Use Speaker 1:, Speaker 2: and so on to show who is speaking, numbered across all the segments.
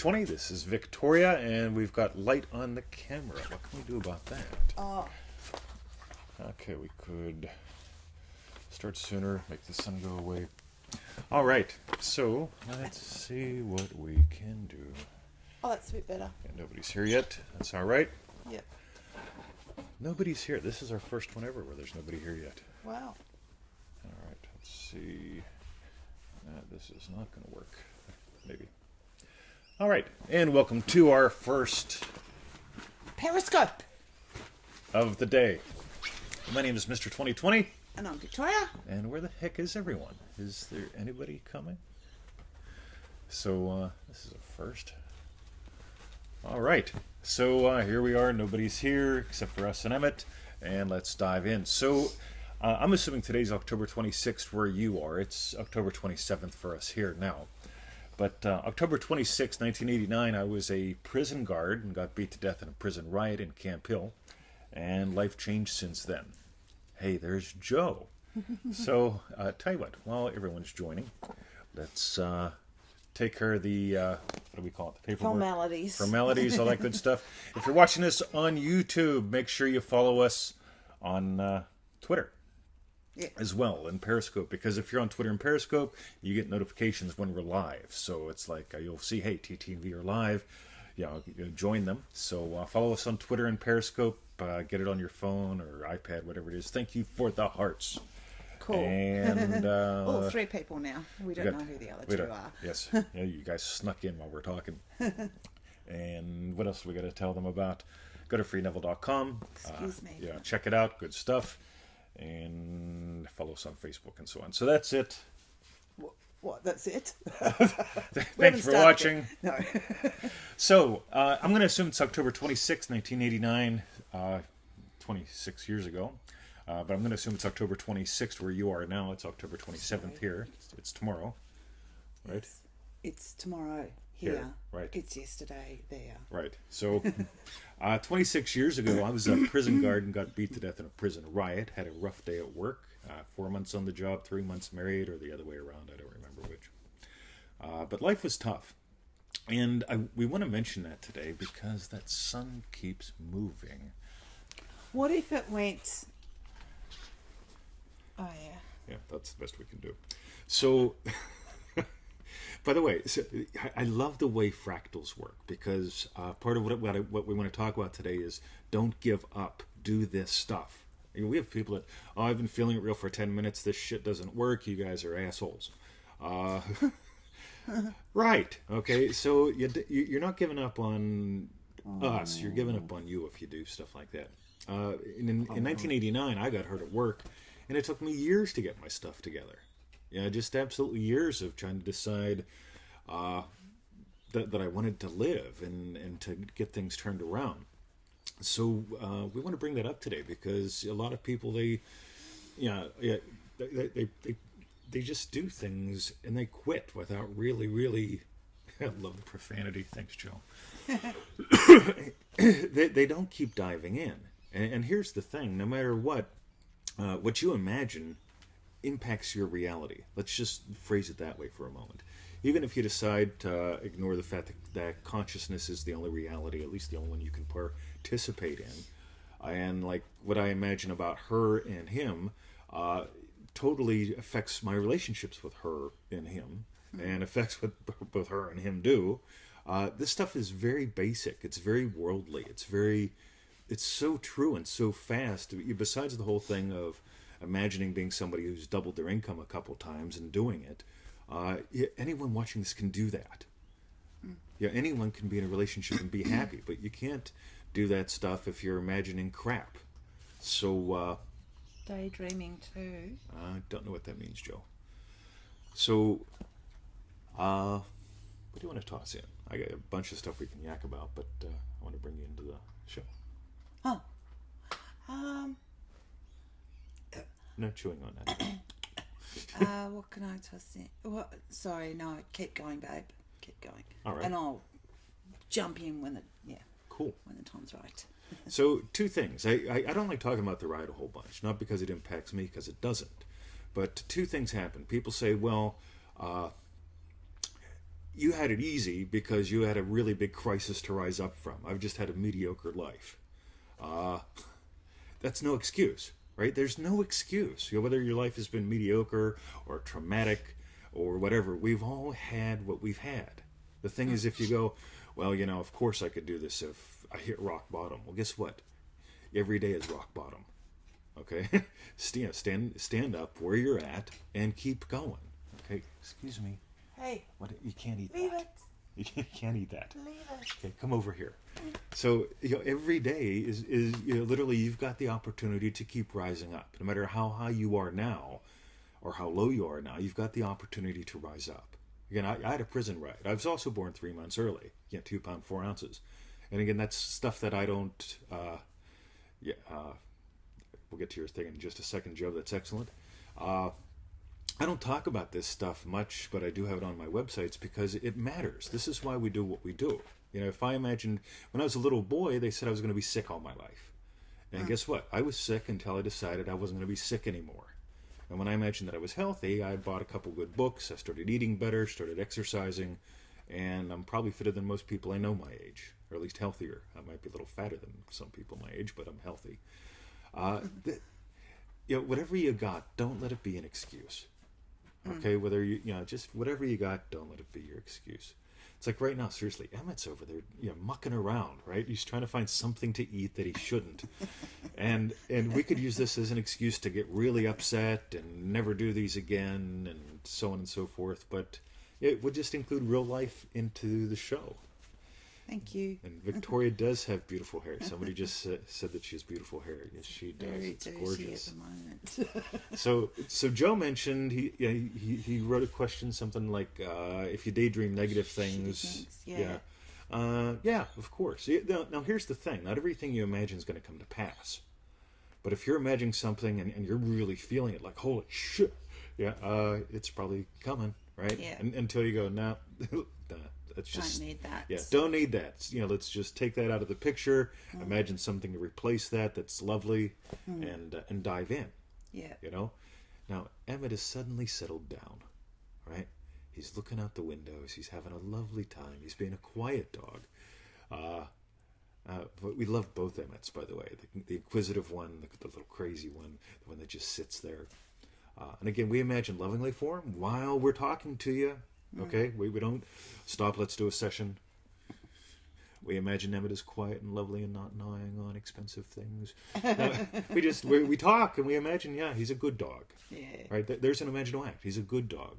Speaker 1: 2020. This is Victoria, and we've got light on the camera. What can we do about that?
Speaker 2: Oh,
Speaker 1: Okay, we could start sooner, make the sun go away. All right, so let's see what we can do.
Speaker 2: oh, that's a bit better.
Speaker 1: And nobody's here yet. That's all right.
Speaker 2: Yep.
Speaker 1: Nobody's here. This is our first one ever where there's nobody here yet.
Speaker 2: Wow.
Speaker 1: All right, let's see. This is not going to work. Maybe. All right, and welcome to our first
Speaker 2: Periscope.
Speaker 1: of the day. My name is Mr. 2020.
Speaker 2: And I'm Victoria.
Speaker 1: And where the heck is everyone? Is there anybody coming? So, this is a first. All right, so here we are. Nobody's here except for us and Emmett. And let's dive in. So, I'm assuming today's October 26th where you are. It's October 27th for us here now. But October 26, 1989, I was a prison guard and got beat to death in a prison riot in Camp Hill. And life changed since then. Hey, there's Joe. So, tell you what, while everyone's joining, let's take care of the, what do we call it? The paperwork?
Speaker 2: Formalities.
Speaker 1: Formalities, all that good stuff. If you're watching this on YouTube, make sure you follow us on Twitter.
Speaker 2: Yeah.
Speaker 1: As well, and Periscope, because if you're on Twitter and Periscope, you get notifications when we're live. So it's like you'll see, hey, TTV are live. You join them. So follow us on Twitter and Periscope. Get it on your phone or iPad, whatever it is. Thank you for the hearts.
Speaker 2: Cool.
Speaker 1: And
Speaker 2: oh, 3 people now. We don't know who the other 2 are.
Speaker 1: Yes, yeah, you guys snuck in while we're talking. And what else do we got to tell them about? Go to freeneville.com.
Speaker 2: Excuse me.
Speaker 1: Yeah, check it out. Good stuff. And follow us on Facebook and so on. So that's it.
Speaker 2: What? That's it?
Speaker 1: Thanks for watching.
Speaker 2: No.
Speaker 1: So, I'm going to assume it's October 26, 1989, 26 years ago. But I'm going to assume it's October 26th where you are now. It's October 27th here. It's tomorrow, right?
Speaker 2: It's tomorrow here.
Speaker 1: Right.
Speaker 2: It's yesterday there.
Speaker 1: Right. So, 26 years ago, I was a prison guard and got beat to death in a prison riot. Had a rough day at work. 4 months on the job, 3 months married, or the other way around. I don't remember which. But life was tough. And we want to mention that today because that sun keeps moving.
Speaker 2: What if it went... Oh, yeah.
Speaker 1: Yeah, that's the best we can do. So, by the way, so I love the way fractals work because part of what we want to talk about today is don't give up. Do this stuff. We have people that, I've been feeling it real for 10 minutes. This shit doesn't work. You guys are assholes. Right. Okay. So you're not giving up on us. You're giving up on you if you do stuff like that. In 1989, I got hurt at work, and it took me years to get my stuff together. Yeah, just absolutely years of trying to decide that I wanted to live and to get things turned around. So we want to bring that up today because a lot of people they just do things and they quit without really. I love the profanity. Thanks, Joe. they don't keep diving in. And here's the thing: no matter what you imagine impacts your reality. Let's just phrase it that way for a moment. Even if you decide to ignore the fact that consciousness is the only reality, at least the only one you can participate in, and like what I imagine about her and him totally affects my relationships with her and him, and affects what both her and him do. This stuff is very basic. It's very worldly. It's so true and so fast. Besides the whole thing of imagining being somebody who's doubled their income a couple times and doing it, anyone watching this can do that. Yeah, anyone can be in a relationship and be happy, but you can't do that stuff if you're imagining crap. So,
Speaker 2: daydreaming too.
Speaker 1: I don't know what that means, Joe. So, what do you want to toss in? I got a bunch of stuff we can yak about, but I want to bring you into the show.
Speaker 2: Oh.
Speaker 1: Not chewing on that.
Speaker 2: What can I toss in? What? Sorry, no. Keep going, babe. Keep going.
Speaker 1: All right.
Speaker 2: And I'll jump in when
Speaker 1: Cool.
Speaker 2: when the time's right.
Speaker 1: So, 2 things. I don't like talking about the riot a whole bunch. Not because it impacts me, because it doesn't. But 2 things happen. People say, well, you had it easy because you had a really big crisis to rise up from. I've just had a mediocre life. Uh, that's no excuse, right? There's no excuse. Whether your life has been mediocre or traumatic or whatever, we've all had what we've had. The thing is, if you go, well, of course I could do this if I hit rock bottom. Well, guess what? Every day is rock bottom. Okay, stand up where you're at and keep going. Okay, excuse me.
Speaker 2: Hey,
Speaker 1: What? You can't eat
Speaker 2: leave
Speaker 1: that.
Speaker 2: it.
Speaker 1: You can't eat that.
Speaker 2: Leave it.
Speaker 1: Okay, come over here. So every day is literally you've got the opportunity to keep rising up. No matter how high you are now, or how low you are now, you've got the opportunity to rise up. Again, I had a prison ride. I was also born 3 months early. 2 pound 4 ounces, and again, that's stuff that I don't. We'll get to your thing in just a second, Joe. That's excellent. I don't talk about this stuff much, but I do have it on my websites because it matters. This is why we do what we do. If I imagined when I was a little boy, they said I was going to be sick all my life. And guess what? I was sick until I decided I wasn't going to be sick anymore. And when I imagined that I was healthy, I bought a couple good books. I started eating better, started exercising, and I'm probably fitter than most people I know my age, or at least healthier. I might be a little fatter than some people my age, but I'm healthy. Whatever you got, don't let it be an excuse. Okay, whether just whatever you got, don't let it be your excuse. It's like right now, seriously, Emmett's over there, mucking around, right? He's trying to find something to eat that he shouldn't, and we could use this as an excuse to get really upset and never do these again, and so on and so forth. But it would just include real life into the show.
Speaker 2: Thank you.
Speaker 1: And Victoria does have beautiful hair. Somebody just said that she has beautiful hair. Yes, she does.
Speaker 2: Very
Speaker 1: It's
Speaker 2: douchey
Speaker 1: gorgeous.
Speaker 2: at the moment.
Speaker 1: So Joe mentioned he wrote a question something like if you daydream negative things.
Speaker 2: Yeah.
Speaker 1: Yeah, of course. Now here's the thing: not everything you imagine is going to come to pass. But if you're imagining something and you're really feeling it, like holy shit, it's probably coming, right?
Speaker 2: Yeah.
Speaker 1: Until you go, nah, let's just
Speaker 2: Don't need that.
Speaker 1: yeah, don't need that. Let's just take that out of the picture. Imagine something to replace that that's lovely, and dive in.
Speaker 2: Yeah.
Speaker 1: Now Emmett has suddenly settled down, right? He's looking out the windows. He's having a lovely time. He's being a quiet dog. But we love both Emmets, by the way. The inquisitive one, the little crazy one, the one that just sits there. And again, we imagine lovingly for him while we're talking to you. Okay, we don't stop. Let's do a session. We imagine Emmett is quiet and lovely and not gnawing on expensive things. We talk and we imagine, he's a good dog.
Speaker 2: Yeah.
Speaker 1: Right? There's an imaginal act. He's a good dog.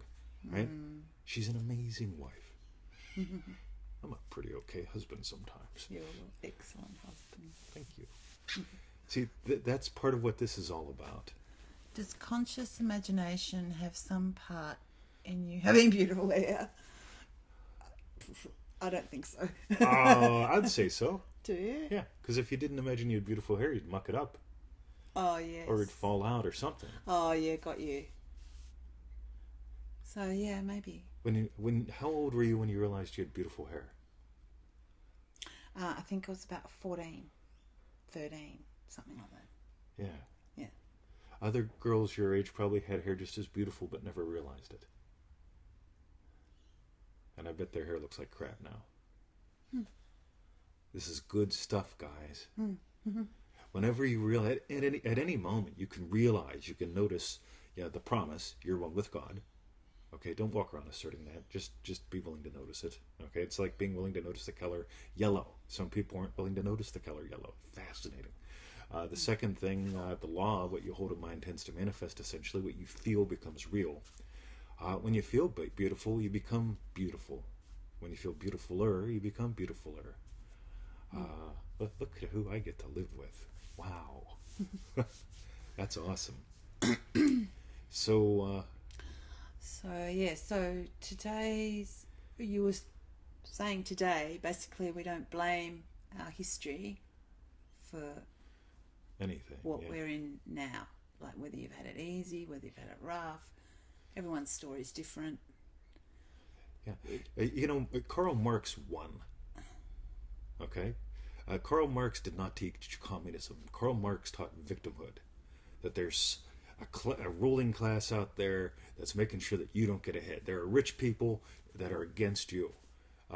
Speaker 1: Right? She's an amazing wife. I'm a pretty okay husband sometimes.
Speaker 2: You're an excellent husband.
Speaker 1: Thank you. See, that's part of what this is all about.
Speaker 2: Does conscious imagination have some part in you having beautiful hair? I don't think so.
Speaker 1: I'd say so.
Speaker 2: Do you?
Speaker 1: Yeah, because if you didn't imagine you had beautiful hair, you'd muck it up.
Speaker 2: Oh, yes.
Speaker 1: Or it'd fall out or something.
Speaker 2: Oh, yeah, got you. So, yeah, maybe.
Speaker 1: How old were you when you realized you had beautiful hair?
Speaker 2: I think it was about 14, 13, something like that.
Speaker 1: Yeah.
Speaker 2: Yeah.
Speaker 1: Other girls your age probably had hair just as beautiful but never realized it. And I bet their hair looks like crap now. This is good stuff, guys. Whenever you realize, at any moment, you can realize, you can notice, the promise, you're one with God. Okay, don't walk around asserting that. Just be willing to notice it. Okay, it's like being willing to notice the color yellow. Some people aren't willing to notice the color yellow. Fascinating. The second thing, the law, what you hold in mind tends to manifest. Essentially, what you feel becomes real. When you feel beautiful, you become beautiful. When you feel beautifuler, you become beautifuler. Look at who I get to live with. Wow. That's awesome. So
Speaker 2: today's, you were saying today, basically we don't blame our history for
Speaker 1: anything.
Speaker 2: What we're in now. Like whether you've had it easy, whether you've had it rough. Everyone's story is different.
Speaker 1: Yeah. Karl Marx won. Okay? Karl Marx did not teach communism. Karl Marx taught victimhood. That there's a ruling class out there that's making sure that you don't get ahead. There are rich people that are against you.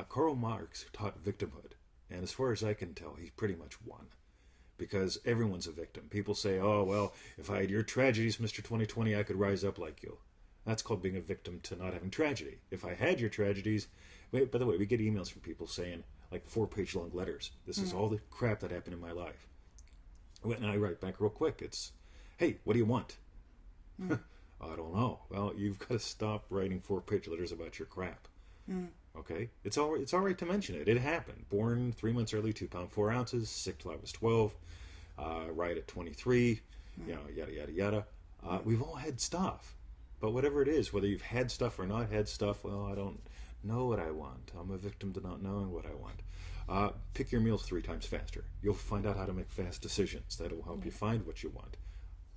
Speaker 1: Karl Marx taught victimhood, and as far as I can tell, he pretty much won. Because everyone's a victim. People say, oh, well, if I had your tragedies, Mr. 2020, I could rise up like you. That's called being a victim to not having tragedy. If I had your tragedies, by the way, we get emails from people saying, like 4-page long letters. This is all the crap that happened in my life. And I write back real quick. It's, hey, what do you want? I don't know. Well, you've got to stop writing 4-page letters about your crap. Okay? It's all right to mention it. It happened. Born 3 months early, 2 pounds 4 ounces, sick till I was 12, Riot at 23, yada, yada, yada. We've all had stuff. But whatever it is, whether you've had stuff or not had stuff, well, I don't know what I want. I'm a victim to not knowing what I want. Pick your meals 3 times faster. You'll find out how to make fast decisions. That'll help you find what you want.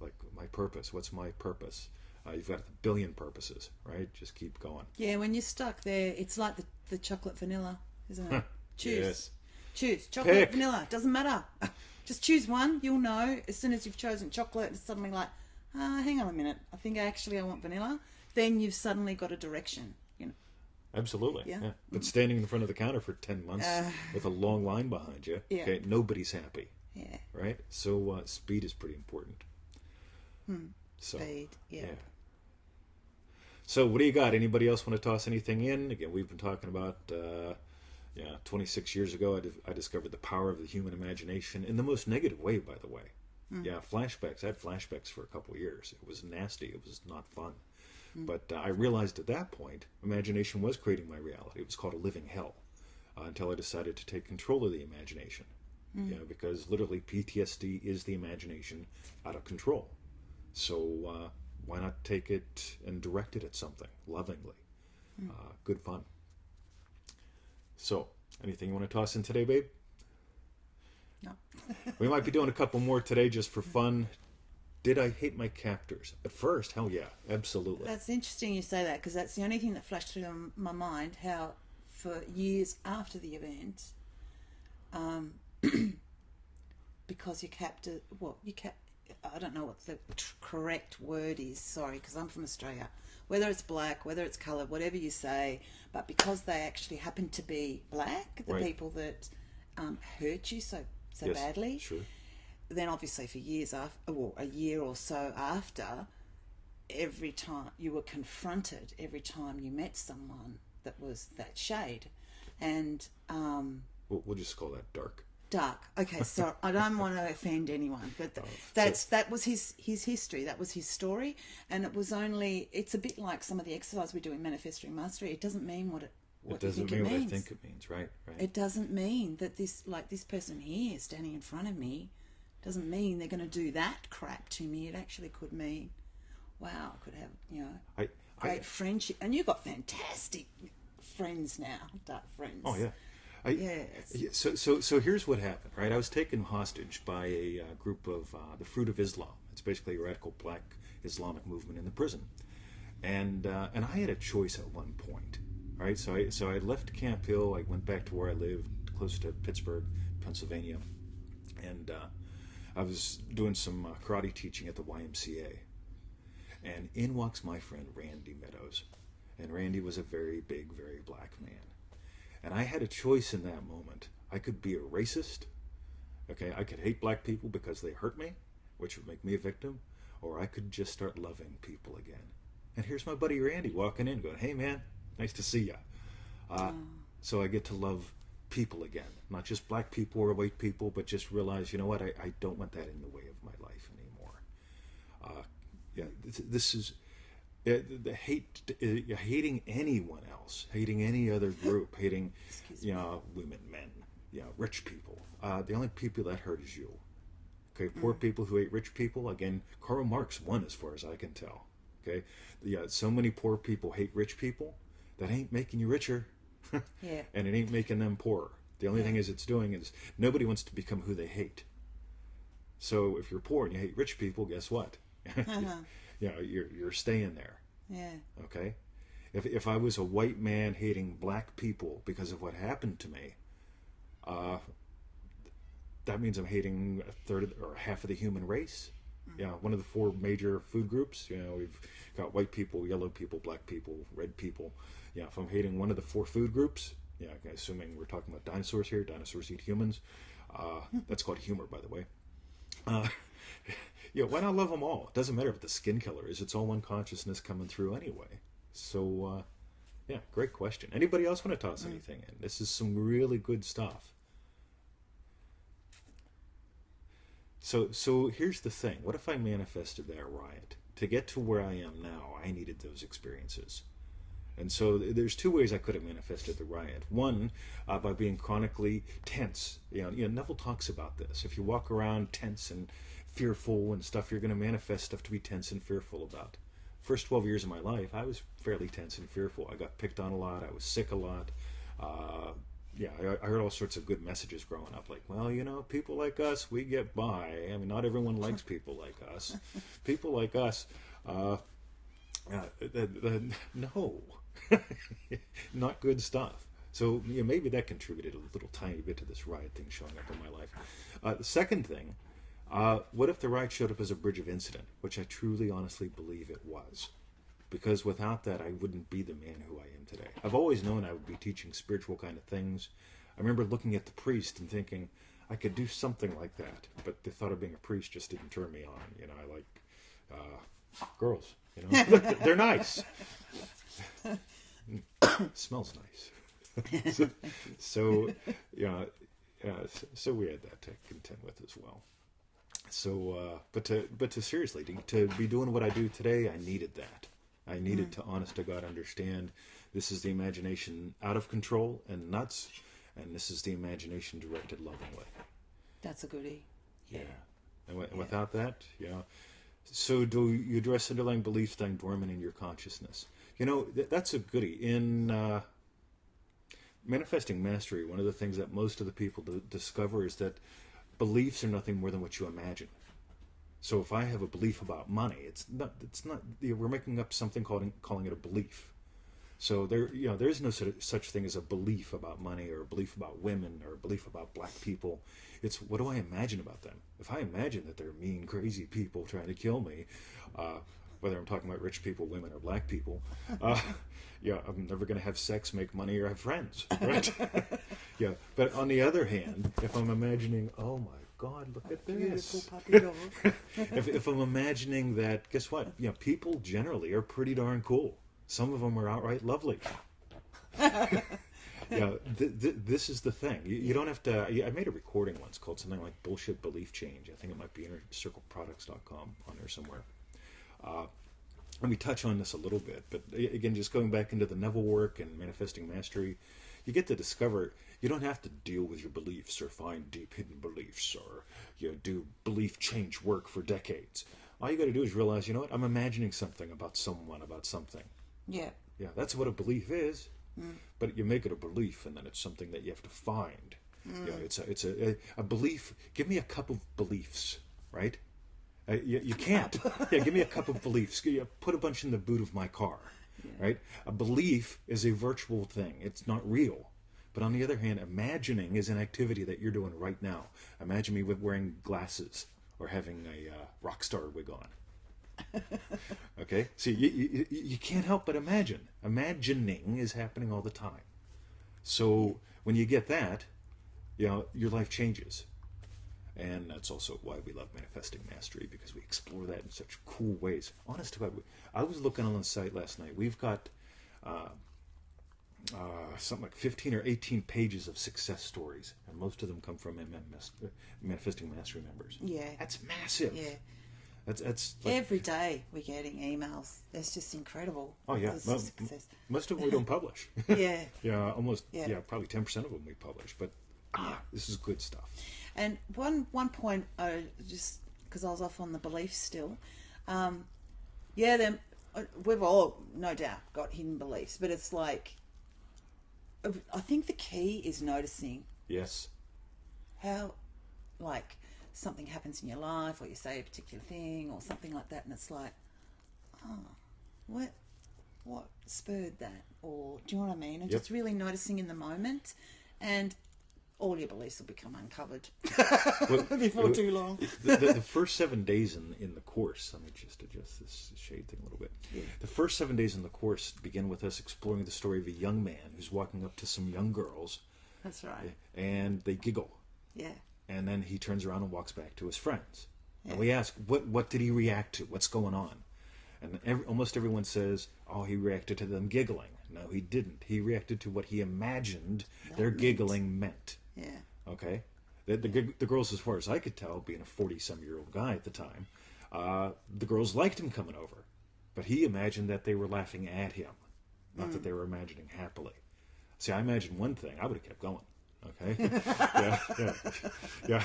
Speaker 1: Like, my purpose. What's my purpose? You've got a billion purposes, right? Just keep going.
Speaker 2: Yeah, when you're stuck there, it's like the chocolate vanilla, isn't it? Choose.
Speaker 1: Yes.
Speaker 2: Choose. Chocolate,
Speaker 1: Pick.
Speaker 2: vanilla. Doesn't matter. Just choose one. You'll know. As soon as you've chosen chocolate, it's suddenly like, hang on a minute. I think I want vanilla. Then you've suddenly got a direction, you know.
Speaker 1: Absolutely.
Speaker 2: Yeah.
Speaker 1: But standing in front of the counter for 10 months with a long line behind you, okay, nobody's happy.
Speaker 2: Yeah.
Speaker 1: Right? So speed is pretty important. So,
Speaker 2: Speed. Yeah.
Speaker 1: So what do you got? Anybody else want to toss anything in? Again, we've been talking about, 26 years ago, I discovered the power of the human imagination in the most negative way, by the way. Yeah, flashbacks. I had flashbacks for a couple of years. It was nasty. It was not fun. But I realized at that point, imagination was creating my reality. It was called a living hell until I decided to take control of the imagination. Because literally PTSD is the imagination out of control. So why not take it and direct it at something lovingly? Good fun. So, anything you want to toss in today, babe?
Speaker 2: No.
Speaker 1: We might be doing a couple more today just for fun. Did I hate my captors? At first, hell yeah, absolutely.
Speaker 2: That's interesting you say that, because that's the only thing that flashed through my mind, how for years after the event, because I don't know what the correct word is, sorry, because I'm from Australia. Whether it's black, whether it's coloured, whatever you say, but because they actually happen to be black, the people that hurt you so
Speaker 1: Yes,
Speaker 2: badly,
Speaker 1: sure.
Speaker 2: then obviously for years after, or a year or so after, every time you were confronted, every time you met someone that was that shade, and
Speaker 1: We'll just call that dark.
Speaker 2: dark. Okay, so I don't want to offend anyone, but that was his history. That was his story, and it's a bit like some of the exercise we do in manifesting mastery. It doesn't mean what
Speaker 1: It doesn't mean what I think it means, right?
Speaker 2: It doesn't mean that this person here standing in front of me doesn't mean they're going to do that crap to me. It actually could mean, wow, I could have, great friendship. And you've got fantastic friends now, dark friends.
Speaker 1: Oh, yeah. So here's what happened, right? I was taken hostage by a group of the Fruit of Islam. It's basically a radical black Islamic movement in the prison. And I had a choice at one point. All right, so I left Camp Hill. I went back to where I lived, close to Pittsburgh, Pennsylvania, and I was doing some karate teaching at the YMCA. And in walks my friend Randy Meadows, and Randy was a very big, very black man. And I had a choice in that moment. I could be a racist. Okay, I could hate black people because they hurt me, which would make me a victim, or I could just start loving people again. And here's my buddy Randy walking in, going, "Hey, man. Nice to see you." So I get to love people again, not just black people or white people, but just realize, you know what, I don't want that in the way of my life anymore. This is the hating anyone else, hating any other group, hating women, men, rich people. The only people that hurt is you. Okay, poor people who hate rich people. Again, Karl Marx won, as far as I can tell. Okay, so many poor people hate rich people. That ain't making you richer, and it ain't making them poorer. The only thing it's doing is nobody wants to become who they hate. So if you're poor and you hate rich people, guess what? You're staying there.
Speaker 2: Yeah.
Speaker 1: Okay. If I was a white man hating black people because of what happened to me, that means I'm hating a third or half of the human race. One of the 4 major food groups. We've got white people, yellow people, black people, red people. Yeah, if I'm hating one of the 4 food groups, yeah, assuming we're talking about dinosaurs here, dinosaurs eat humans. That's called humor, by the way. Uh, yeah, why not love them all? It doesn't matter what the skin color is. It's all one consciousness coming through anyway. So, yeah, great question. Anybody else want to toss anything in? This is some really good stuff. So here's the thing. What if I manifested that riot? To get to where I am now, I needed those experiences. And so there's 2 ways I could have manifested the riot. One, by being chronically tense. Neville talks about this. If you walk around tense and fearful and stuff, you're going to manifest stuff to be tense and fearful about. First 12 years of my life, I was fairly tense and fearful. I got picked on a lot. I was sick a lot. I heard all sorts of good messages growing up, like, well, people like us, we get by. I mean, not everyone likes people like us. People like us, no, not good stuff. So maybe that contributed a little tiny bit to this riot thing showing up in my life. The second thing, what if the riot showed up as a bridge of incident, which I truly, honestly believe it was? Because without that, I wouldn't be the man who I am today. I've always known I would be teaching spiritual kind of things. I remember looking at the priest and thinking, I could do something like that. But the thought of being a priest just didn't turn me on. I like girls. They're nice. Smells nice. so so we had that to contend with as well. So, but to seriously, to be doing what I do today, I needed that. I needed to, honest to God, understand this is the imagination out of control and nuts, and this is the imagination directed lovingly.
Speaker 2: That's a goodie.
Speaker 1: Yeah. And without that, So do you address underlying beliefs lying dormant in your consciousness? That's a goodie. In Manifesting Mastery, one of the things that most of the people discover is that beliefs are nothing more than what you imagine. So if I have a belief about money, it's not. We're making up something calling it a belief. So there is no such thing as a belief about money or a belief about women or a belief about black people. It's what do I imagine about them? If I imagine that they're mean, crazy people trying to kill me, whether I'm talking about rich people, women, or black people, I'm never going to have sex, make money, or have friends, right? But on the other hand, if I'm imagining, oh my God, look at this.
Speaker 2: Beautiful puppy dog.
Speaker 1: if I'm imagining that, guess what? People generally are pretty darn cool. Some of them are outright lovely. This is the thing. You don't have to. I made a recording once called something like Bullshit Belief Change. I think it might be innercircleproducts.com on there somewhere. Let me touch on this a little bit. But again, just going back into the Neville work and Manifesting Mastery, you get to discover you don't have to deal with your beliefs or find deep hidden beliefs or do belief change work for decades. All you got to do is realize, you know what, I'm imagining something about someone, about something.
Speaker 2: Yeah.
Speaker 1: Yeah, that's what a belief is. But you make it a belief, and then it's something that you have to find. It's a belief. Give me a cup of beliefs, right? You can't. Give me a cup of beliefs. Put a bunch in the boot of my car, right? A belief is a virtual thing. It's not real. But on the other hand, imagining is an activity that you're doing right now. Imagine me with wearing glasses or having a rock star wig on. Okay? See, you can't help but imagine. Imagining is happening all the time. So when you get that, your life changes. And that's also why we love Manifesting Mastery, because we explore that in such cool ways. Honest to God, I was looking on the site last night. We've got something like 15 or 18 pages of success stories, and most of them come from Manifesting Mastery members.
Speaker 2: Yeah.
Speaker 1: That's massive.
Speaker 2: Yeah.
Speaker 1: That's like,
Speaker 2: every day we're getting emails. It's just incredible.
Speaker 1: Oh yeah, most of them we don't publish.
Speaker 2: Yeah.
Speaker 1: Probably 10% of them we publish. But this is good stuff.
Speaker 2: And one point, just because I was off on the beliefs still, we've all no doubt got hidden beliefs, but it's like, I think the key is noticing.
Speaker 1: Yes.
Speaker 2: How, like, something happens in your life, or you say a particular thing, or something like that, and it's like, what spurred that? Or do you know what I mean? And just really noticing in the moment, and all your beliefs will become uncovered
Speaker 1: Well,
Speaker 2: before too long.
Speaker 1: The first 7 days in the course, let me just adjust this shade thing a little bit.
Speaker 2: Yeah.
Speaker 1: The first 7 days in the course begin with us exploring the story of a young man who's walking up to some young girls,
Speaker 2: That's right.
Speaker 1: and they giggle.
Speaker 2: Yeah.
Speaker 1: And then he turns around and walks back to his friends.
Speaker 2: Yeah.
Speaker 1: And we ask, what did he react to? What's going on? And almost everyone says, oh, he reacted to them giggling. No, he didn't. He reacted to what he imagined their giggling meant.
Speaker 2: Yeah.
Speaker 1: Okay? The girls, as far as I could tell, being a 40-some-year-old guy at the time, the girls liked him coming over. But he imagined that they were laughing at him, not that they were imagining happily. See, I imagined one thing. I would have kept going. Okay? Yeah.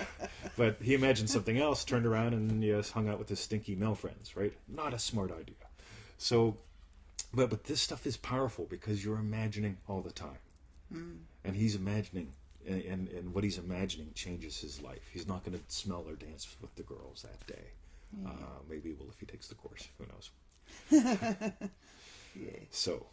Speaker 1: But he imagined something else, turned around, and yes, hung out with his stinky male friends, right? Not a smart idea. So, but this stuff is powerful because you're imagining all the time. And he's imagining, and what he's imagining changes his life. He's not going to smell or dance with the girls that day. Maybe he will if he takes the course. Who knows?
Speaker 2: Yeah.
Speaker 1: So,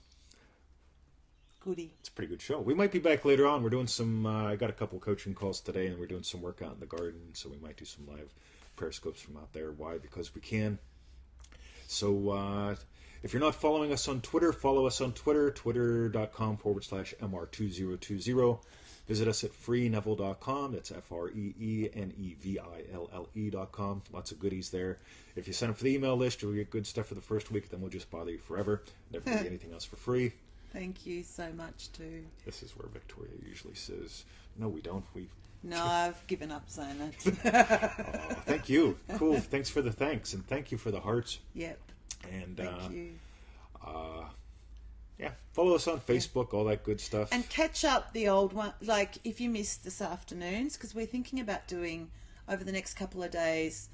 Speaker 2: Goody.
Speaker 1: it's a pretty good show. We might be back later on. We're doing some, I got a couple coaching calls today, and we're doing some work out in the garden, so we might do some live periscopes from out there. Why? Because we can. So, if you're not following us on Twitter, follow us on Twitter, twitter.com/MR2020. Visit us at freeneville.com. That's FREENEVILLE.com. Lots of goodies there. If you sign up for the email list, you'll get good stuff for the first week, then we'll just bother you forever. Never give you anything else for free.
Speaker 2: Thank you so much, too.
Speaker 1: This is where Victoria usually says, no, we don't.
Speaker 2: No, I've given up saying it.
Speaker 1: Oh, thank you. Cool. Thanks for the thanks, and thank you for the hearts.
Speaker 2: Yep.
Speaker 1: And
Speaker 2: Thank you.
Speaker 1: Yeah, follow us on Facebook, all that good stuff.
Speaker 2: And catch up the old one, like if you missed this afternoon's, because we're thinking about doing over the next couple of days,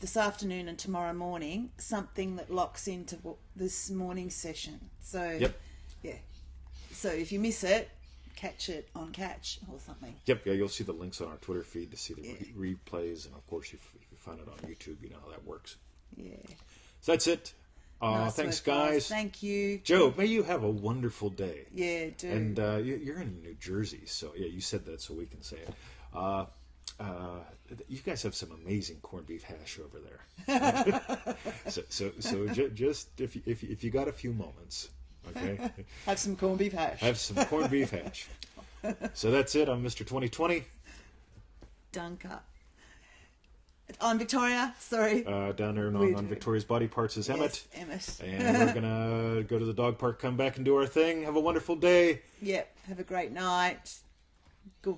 Speaker 2: this afternoon and tomorrow morning, something that locks into this morning session. So,
Speaker 1: Yep.
Speaker 2: Yeah. So if you miss it, catch it on Catch or something.
Speaker 1: Yep, yeah, you'll see the links on our Twitter feed to see the replays, and of course, if you find it on YouTube, you know how that works.
Speaker 2: Yeah.
Speaker 1: So that's it.
Speaker 2: Nice
Speaker 1: Thanks,
Speaker 2: work,
Speaker 1: guys.
Speaker 2: Thank you.
Speaker 1: Joe, may you have a wonderful day.
Speaker 2: Yeah, do.
Speaker 1: And you're in New Jersey, so yeah, you said that so we can say it. You guys have some amazing corned beef hash over there. so just if you got a few moments, okay,
Speaker 2: Have some corned beef hash.
Speaker 1: have some corned beef hash. So that's it. I'm Mr. 2020.
Speaker 2: Dunker. On Victoria, sorry.
Speaker 1: Down there
Speaker 2: We
Speaker 1: on
Speaker 2: do.
Speaker 1: Victoria's Body Parts is Emmett.
Speaker 2: Yes, Emmett.
Speaker 1: And we're gonna go to the dog park, come back and do our thing. Have a wonderful day.
Speaker 2: Yep. Have a great night. Good